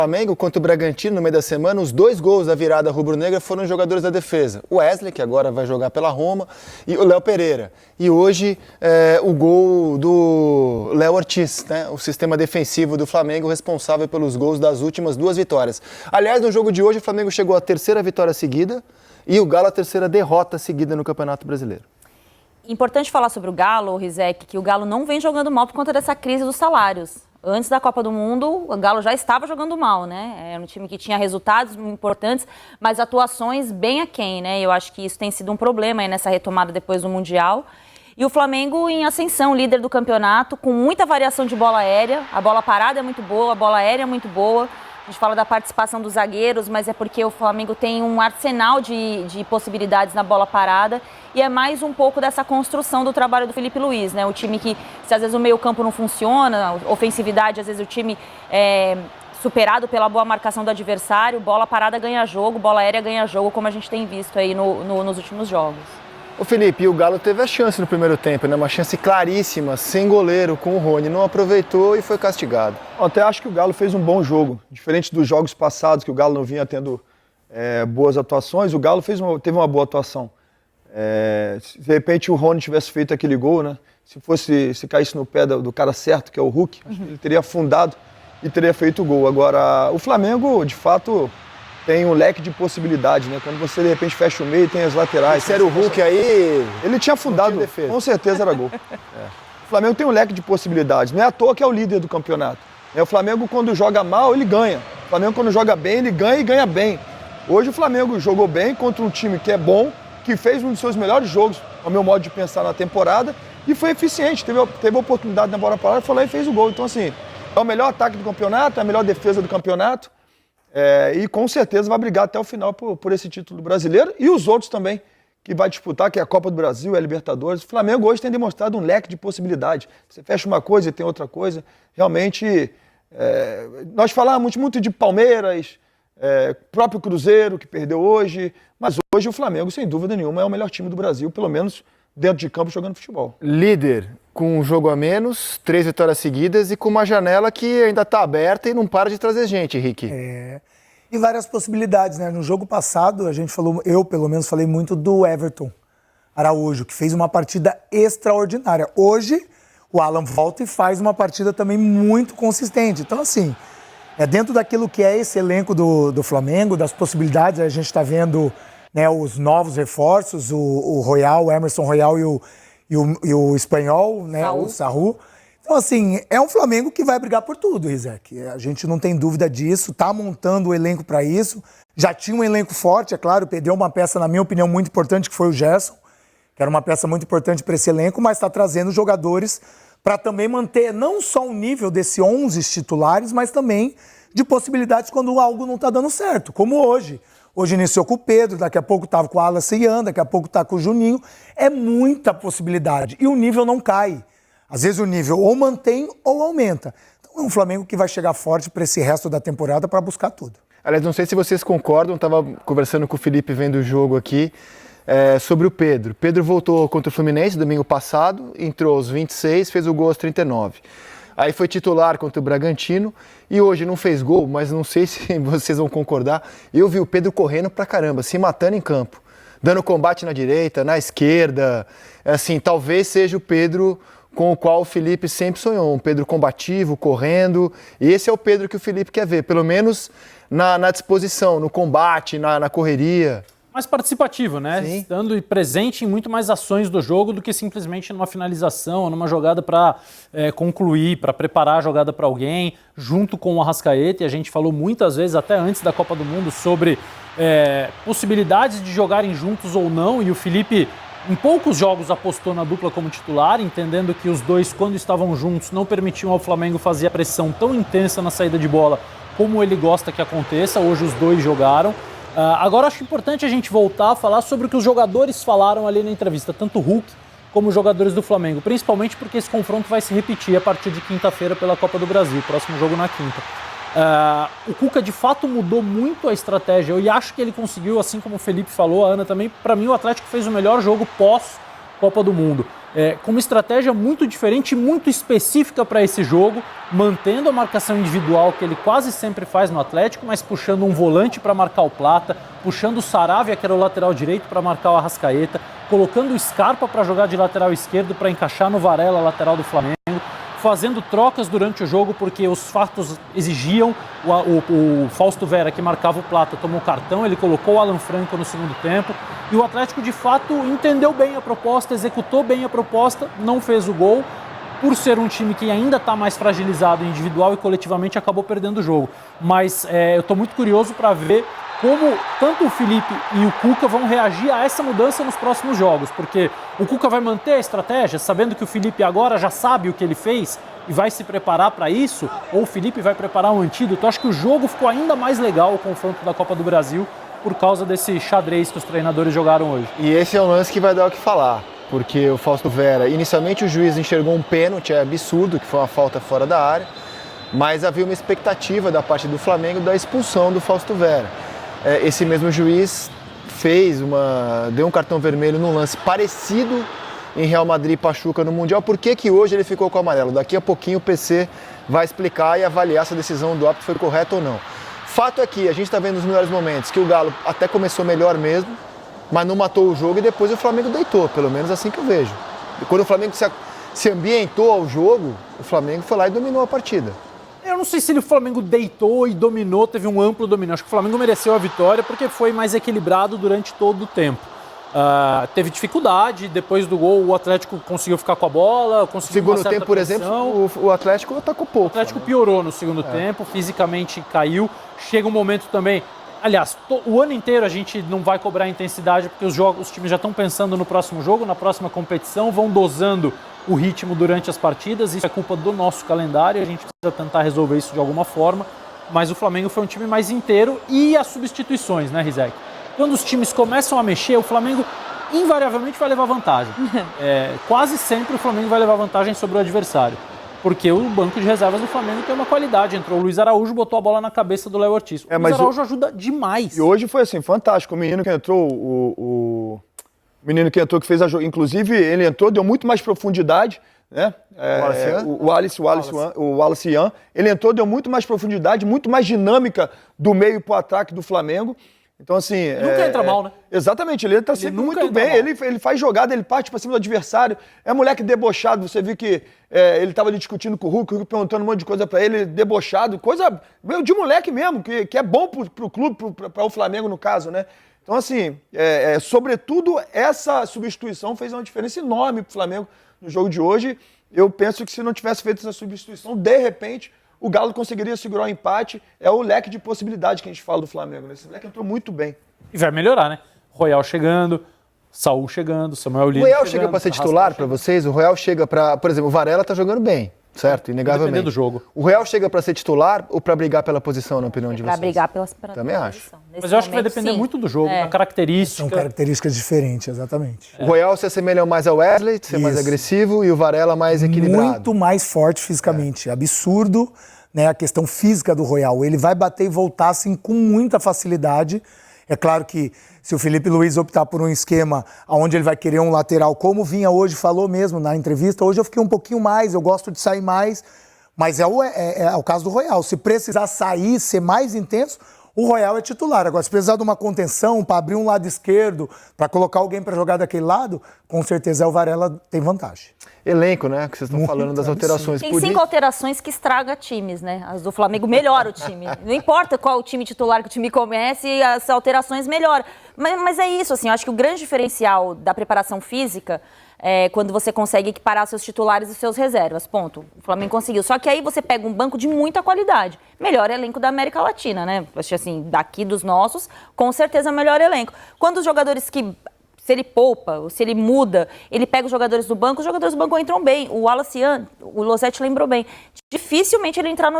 Flamengo contra o Bragantino no meio da semana, os 2 gols da virada rubro-negra foram jogadores da defesa. O Wesley, que agora vai jogar pela Roma, e o Léo Pereira. E hoje o gol do Léo Ortiz, né? O sistema defensivo do Flamengo responsável pelos gols das últimas 2 vitórias. Aliás, no jogo de hoje o Flamengo chegou à 3ª vitória seguida e o Galo à 3ª derrota seguida no Campeonato Brasileiro. Importante falar sobre o Galo, Rizek, que o Galo não vem jogando mal por conta dessa crise dos salários. Antes da Copa do Mundo, o Galo já estava jogando mal, né? Era um time que tinha resultados importantes, mas atuações bem aquém, né? Eu acho que isso tem sido um problema aí nessa retomada depois do Mundial. E o Flamengo em ascensão, líder do campeonato, com muita variação de bola aérea. A bola parada é muito boa, a bola aérea é muito boa. A gente fala da participação dos zagueiros, mas é porque o Flamengo tem um arsenal de possibilidades na bola parada e é mais um pouco dessa construção do trabalho do Felipe Luiz, né? O time que, se às vezes o meio-campo não funciona, ofensividade, às vezes o time é superado pela boa marcação do adversário, bola parada ganha jogo, bola aérea ganha jogo, como a gente tem visto aí nos últimos jogos. O Felipe, o Galo teve a chance no primeiro tempo, né? Uma chance claríssima, sem goleiro, com o Rony. Não aproveitou e foi castigado. Eu até acho que o Galo fez um bom jogo. Diferente dos jogos passados, que o Galo não vinha tendo boas atuações, o Galo teve uma boa atuação. Se de repente o Rony tivesse feito aquele gol, né? Se caísse no pé do cara certo, que é o Hulk, acho que ele teria afundado e teria feito o gol. Agora, o Flamengo, de fato, tem um leque de possibilidades, né? Quando você, de repente, fecha o meio, tem as laterais. Se era o Hulk aí... Ele tinha afundado, com certeza era gol. O Flamengo tem um leque de possibilidades. Não é à toa que é o líder do campeonato. O Flamengo, quando joga mal, ele ganha. O Flamengo, quando joga bem, ele ganha e ganha bem. Hoje, o Flamengo jogou bem contra um time que é bom, que fez um dos seus melhores jogos, ao meu modo de pensar, na temporada, e foi eficiente. Teve oportunidade na bola parada, foi lá e fez o gol. Então, assim, é o melhor ataque do campeonato, é a melhor defesa do campeonato. E com certeza vai brigar até o final por esse título brasileiro e os outros também que vai disputar, que é a Copa do Brasil, a Libertadores. O Flamengo hoje tem demonstrado um leque de possibilidades. Você fecha uma coisa e tem outra coisa. Realmente, nós falamos muito de Palmeiras, próprio Cruzeiro, que perdeu hoje, mas hoje o Flamengo, sem dúvida nenhuma, é o melhor time do Brasil, pelo menos dentro de campo jogando futebol. Líder com um jogo a menos, 3 vitórias seguidas e com uma janela que ainda está aberta e não para de trazer gente, Henrique. E várias possibilidades, né? No jogo passado, a gente falou, eu pelo menos falei muito do Everton Araújo, que fez uma partida extraordinária. Hoje, o Alan volta e faz uma partida também muito consistente. Então, assim, dentro daquilo que é esse elenco do Flamengo, das possibilidades, a gente está vendo, né, os novos reforços, o Royal, o Emerson Royal e o espanhol, né, o Sarru. Então, assim, é um Flamengo que vai brigar por tudo, Rizek. A gente não tem dúvida disso, tá montando o elenco para isso. Já tinha um elenco forte, é claro, perdeu uma peça, na minha opinião, muito importante, que foi o Gerson, que era uma peça muito importante para esse elenco, mas está trazendo jogadores para também manter não só o nível desse 11 titulares, mas também de possibilidades quando algo não está dando certo, como hoje. Hoje iniciou com o Pedro, daqui a pouco estava com o Alan Cian, daqui a pouco está com o Juninho. É muita possibilidade e o nível não cai. Às vezes o nível ou mantém ou aumenta. Então é um Flamengo que vai chegar forte para esse resto da temporada para buscar tudo. Aliás, não sei se vocês concordam, estava conversando com o Felipe vendo o jogo aqui, sobre o Pedro. Pedro voltou contra o Fluminense domingo passado, entrou aos 26, fez o gol aos 39. Aí foi titular contra o Bragantino e hoje não fez gol, mas não sei se vocês vão concordar. Eu vi o Pedro correndo pra caramba, se matando em campo, dando combate na direita, na esquerda. Assim, talvez seja o Pedro com o qual o Felipe sempre sonhou, um Pedro combativo, correndo. E esse é o Pedro que o Felipe quer ver, pelo menos na disposição, no combate, na correria. Mais participativo, né? Sim. Estando presente em muito mais ações do jogo do que simplesmente numa finalização, numa jogada para concluir, para preparar a jogada para alguém, junto com o Arrascaeta. E a gente falou muitas vezes, até antes da Copa do Mundo, sobre possibilidades de jogarem juntos ou não. E o Felipe, em poucos jogos, apostou na dupla como titular, entendendo que os dois, quando estavam juntos, não permitiam ao Flamengo fazer a pressão tão intensa na saída de bola como ele gosta que aconteça. Hoje os dois jogaram. Agora acho importante a gente voltar a falar sobre o que os jogadores falaram ali na entrevista, tanto o Hulk como os jogadores do Flamengo, principalmente porque esse confronto vai se repetir a partir de quinta-feira pela Copa do Brasil, próximo jogo na quinta. O Cuca de fato mudou muito a estratégia e acho que ele conseguiu, assim como o Felipe falou, a Ana também, para mim o Atlético fez o melhor jogo pós Copa do Mundo. Com uma estratégia muito diferente e muito específica para esse jogo, mantendo a marcação individual que ele quase sempre faz no Atlético, mas puxando um volante para marcar o Plata, puxando o Saravia, que era o lateral direito, para marcar o Arrascaeta, colocando o Scarpa para jogar de lateral esquerdo para encaixar no Varela, lateral do Flamengo, fazendo trocas durante o jogo porque os fatos exigiam. O Fausto Vera, que marcava o Plata, tomou cartão, ele colocou o Alan Franco no segundo tempo e o Atlético de fato entendeu bem a proposta, executou bem a proposta, não fez o gol. Por ser um time que ainda está mais fragilizado individual e coletivamente, acabou perdendo o jogo. Mas eu estou muito curioso para ver como tanto o Felipe e o Cuca vão reagir a essa mudança nos próximos jogos, porque o Cuca vai manter a estratégia, sabendo que o Felipe agora já sabe o que ele fez e vai se preparar para isso, ou o Felipe vai preparar um antídoto. Eu acho que o jogo ficou ainda mais legal, o confronto da Copa do Brasil, por causa desse xadrez que os treinadores jogaram hoje. E esse é um lance que vai dar o que falar, porque o Fausto Vera, inicialmente o juiz enxergou um pênalti, é absurdo, que foi uma falta fora da área, mas havia uma expectativa da parte do Flamengo da expulsão do Fausto Vera. Esse mesmo juiz deu um cartão vermelho num lance parecido em Real Madrid e Pachuca no Mundial. Por que hoje ele ficou com o amarelo? Daqui a pouquinho o PC vai explicar e avaliar se a decisão do árbitro foi correta ou não. Fato é que a gente está vendo nos melhores momentos que o Galo até começou melhor mesmo, mas não matou o jogo e depois o Flamengo deitou, pelo menos assim que eu vejo. E quando o Flamengo se ambientou ao jogo, o Flamengo foi lá e dominou a partida. Eu não sei se o Flamengo deitou e dominou, teve um amplo domínio. Acho que o Flamengo mereceu a vitória porque foi mais equilibrado durante todo o tempo. Teve dificuldade, depois do gol o Atlético conseguiu ficar com a bola, conseguiu segundo tempo, por exemplo, o Atlético atacou pouco. O Atlético piorou no segundo tempo, fisicamente caiu. Chega um momento também... Aliás, o ano inteiro a gente não vai cobrar intensidade porque os times já estão pensando no próximo jogo, na próxima competição, vão dosando o ritmo durante as partidas. Isso é culpa do nosso calendário, a gente precisa tentar resolver isso de alguma forma. Mas o Flamengo foi um time mais inteiro e as substituições, né, Rizek? Quando os times começam a mexer, o Flamengo invariavelmente vai levar vantagem. Quase sempre o Flamengo vai levar vantagem sobre o adversário. Porque o banco de reservas do Flamengo tem uma qualidade. Entrou o Luiz Araújo, botou a bola na cabeça do Léo Ortiz. O Luiz Araújo ajuda demais. E hoje foi assim, fantástico. O menino que entrou, o menino que entrou, que fez a jogada. Inclusive, ele entrou, deu muito mais profundidade, né? O Wallace Ian. Ele entrou, deu muito mais profundidade, muito mais dinâmica do meio para o ataque do Flamengo. Então, assim... Ele nunca entra mal, né? Exatamente, ele entra sempre muito bem. Ele faz jogada, ele parte para cima do adversário. É moleque debochado. Você viu que ele estava discutindo com o Hulk perguntando um monte de coisa para ele, debochado. Coisa de moleque mesmo, que é bom pro clube, para o Flamengo, no caso, né? Então, assim, sobretudo, essa substituição fez uma diferença enorme pro Flamengo no jogo de hoje. Eu penso que se não tivesse feito essa substituição, de repente... o Galo conseguiria segurar o empate. É o leque de possibilidade que a gente fala do Flamengo. Né? Esse leque entrou muito bem. E vai melhorar, né? Royal chegando, Saúl chegando, Samuel Lino. O Royal chega para ser titular para vocês? O Royal chega para... Por exemplo, o Varela tá jogando bem, certo? Inegavelmente. Dependendo do jogo. O Royal chega para ser titular ou para brigar pela posição, na opinião de vocês? Para brigar pela Também acho. posição. Mas eu acho que vai depender muito do jogo, da característica. São características diferentes, exatamente. O Royal se assemelha mais ao Wesley, de ser mais agressivo, e o Varela mais equilibrado. Muito mais forte fisicamente. Absurdo. Né, a questão física do Royal. Ele vai bater e voltar assim, com muita facilidade. É claro que se o Felipe Luiz optar por um esquema onde ele vai querer um lateral, como Vinha hoje falou mesmo na entrevista, hoje eu fiquei um pouquinho mais, eu gosto de sair mais, mas é o caso do Royal. Se precisar sair, ser mais intenso, o Royal é titular. Agora, se precisar de uma contenção para abrir um lado esquerdo, para colocar alguém para jogar daquele lado, com certeza o Varela tem vantagem. Elenco, né? Que vocês estão falando das alterações. Tem 5 alterações que estraga times, né? As do Flamengo melhora o time. Não importa qual o time titular que o time comece, as alterações melhoram. Mas é isso, assim, eu acho que o grande diferencial da preparação física é quando você consegue equiparar seus titulares e seus reservas, ponto. O Flamengo conseguiu. Só que aí você pega um banco de muita qualidade. Melhor elenco da América Latina, né? Acho assim, daqui dos nossos, com certeza melhor elenco. Quando os jogadores que... Se ele poupa, ou se ele muda, ele pega os jogadores do banco, os jogadores do banco entram bem. O Wallace Ian, o Losetti lembrou bem. Dificilmente ele entra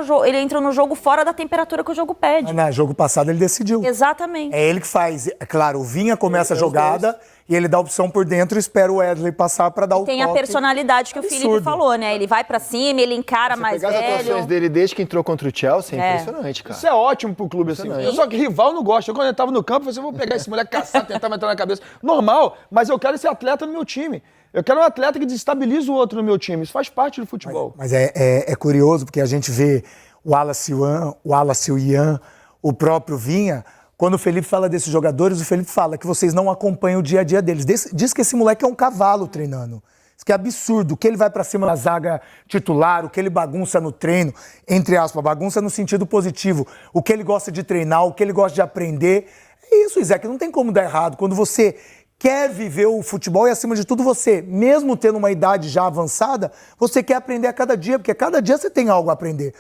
no jogo fora da temperatura que o jogo pede. No jogo passado ele decidiu. Exatamente. É ele que faz. É claro, o Vinha começa a jogada e ele dá a opção por dentro e espera o Wesley passar para dar o toque. Tem a personalidade que o Felipe falou, né? Ele vai pra cima, ele encara mais velho. As atuações dele desde que entrou contra o Chelsea é impressionante, cara. Isso é ótimo pro clube, assim. Só que rival não gosta. Eu, quando eu tava no campo, eu falei, vou pegar esse moleque, caçar, tentar meter na cabeça. Normal, mas eu quero esse atleta no meu time. Eu quero um atleta que desestabiliza o outro no meu time. Isso faz parte do futebol. Mas é curioso, porque a gente vê o Wallace o Ian, o próprio Vinha. Quando o Felipe fala desses jogadores, o Felipe fala que vocês não acompanham o dia a dia deles. Diz que esse moleque é um cavalo treinando. Diz que é absurdo. O que ele vai pra cima da zaga titular, o que ele bagunça no treino, entre aspas, bagunça no sentido positivo. O que ele gosta de treinar, o que ele gosta de aprender. É isso, Isaac, não tem como dar errado. Quando você quer viver o futebol e, acima de tudo, você, mesmo tendo uma idade já avançada, você quer aprender a cada dia, porque a cada dia você tem algo a aprender.